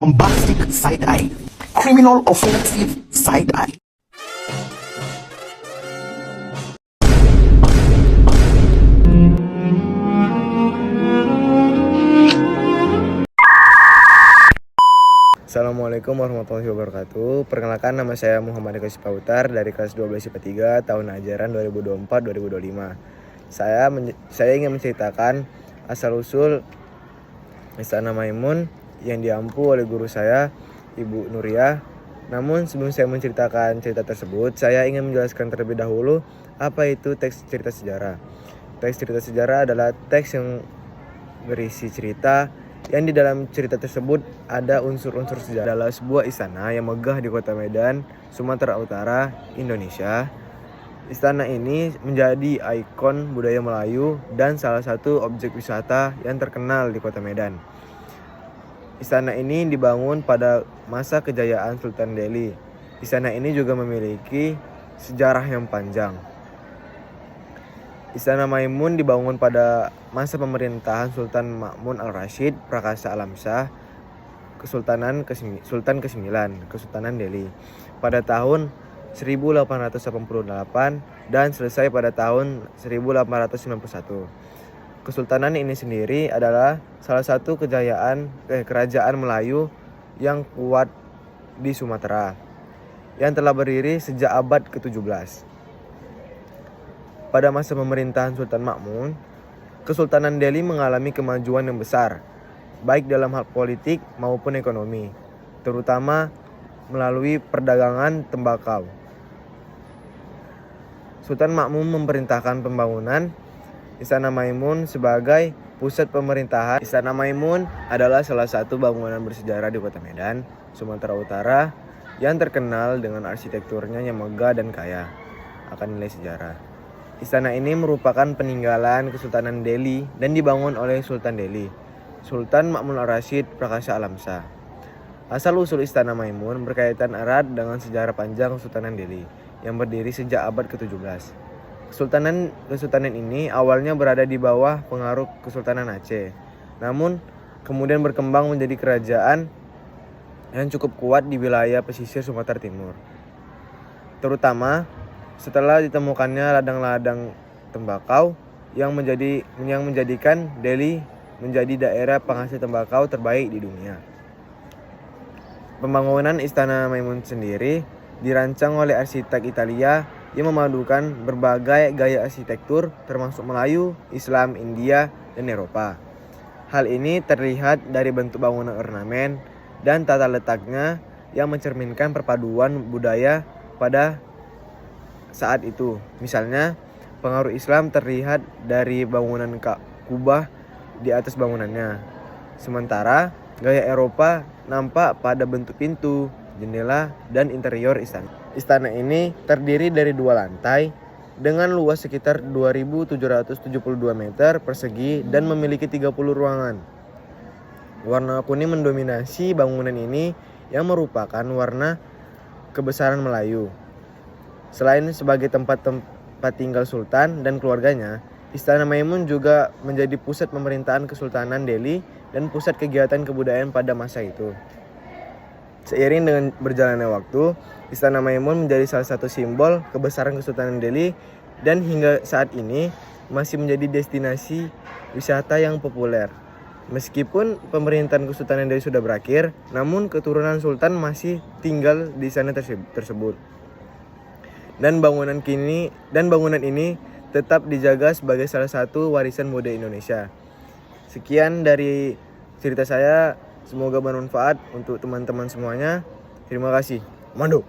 bombastic side eye, criminal offensive side eye. Assalamualaikum warahmatullahi wabarakatuh. Perkenalkan, nama saya Muhammad Eko Sipautar dari kelas 12 IPA 3 tahun ajaran 2024-2025. Saya ingin menceritakan asal-usul Istana Maimun yang diampu oleh guru saya, Ibu Nuriyah. Namun sebelum saya menceritakan cerita tersebut, saya ingin menjelaskan terlebih dahulu apa itu teks cerita sejarah. Teks cerita sejarah adalah teks yang berisi cerita yang di dalam cerita tersebut ada unsur-unsur sejarah. Adalah sebuah istana yang megah di kota Medan, Sumatera Utara, Indonesia. Istana ini menjadi ikon budaya Melayu dan salah satu objek wisata yang terkenal di kota Medan. Istana ini dibangun pada masa kejayaan Sultan Delhi. Istana ini juga memiliki sejarah yang panjang. Istana Maimun dibangun pada masa pemerintahan Sultan Ma'mun al-Rashid Prakasa Alamsyah, Sultan ke-9, Kesultanan Delhi, pada tahun 1888 dan selesai pada tahun 1891. Kesultanan ini sendiri adalah salah satu kerajaan Melayu yang kuat di Sumatera, yang telah berdiri sejak abad ke-17. Pada masa pemerintahan Sultan Ma'mun, Kesultanan Delhi mengalami kemajuan yang besar, baik dalam hal politik maupun ekonomi, terutama melalui perdagangan tembakau. Sultan Ma'mun memerintahkan pembangunan Istana Maimun sebagai pusat pemerintahan. Istana Maimun adalah salah satu bangunan bersejarah di kota Medan, Sumatera Utara, yang terkenal dengan arsitekturnya yang megah dan kaya akan nilai sejarah. Istana ini merupakan peninggalan Kesultanan Delhi dan dibangun oleh Sultan Delhi, Sultan Ma'mun al-Rashid Prakasa Alamsyah. Asal-usul Istana Maimun berkaitan erat dengan sejarah panjang Kesultanan Delhi yang berdiri sejak abad ke-17. Kesultanan ini awalnya berada di bawah pengaruh Kesultanan Aceh, namun kemudian berkembang menjadi kerajaan yang cukup kuat di wilayah pesisir Sumatera Timur, terutama setelah ditemukannya ladang-ladang tembakau yang menjadikan Delhi menjadi daerah penghasil tembakau terbaik di dunia. Pembangunan Istana Maimun sendiri dirancang oleh arsitek Italia yang memadukan berbagai gaya arsitektur termasuk Melayu, Islam, India, dan Eropa. Hal ini terlihat dari bentuk bangunan ornamen dan tata letaknya yang mencerminkan perpaduan budaya pada saat itu. Misalnya, pengaruh Islam terlihat dari bangunan kubah di atas bangunannya. Sementara, gaya Eropa nampak pada bentuk pintu, jendela, dan interior istana. Istana ini terdiri dari 2 lantai dengan luas sekitar 2.772 meter persegi dan memiliki 30 ruangan. Warna kuning mendominasi bangunan ini yang merupakan warna kebesaran Melayu. Selain sebagai tempat tinggal Sultan dan keluarganya, Istana Maimun juga menjadi pusat pemerintahan Kesultanan Delhi dan pusat kegiatan kebudayaan pada masa itu. Seiring dengan berjalannya waktu, Istana Maimun menjadi salah satu simbol kebesaran Kesultanan Delhi dan hingga saat ini masih menjadi destinasi wisata yang populer. Meskipun pemerintahan Kesultanan Delhi sudah berakhir, namun keturunan Sultan masih tinggal di sana tersebut. Dan bangunan ini tetap dijaga sebagai salah satu warisan budaya Indonesia. Sekian dari cerita saya. Semoga bermanfaat untuk teman-teman semuanya. Terima kasih. Mando.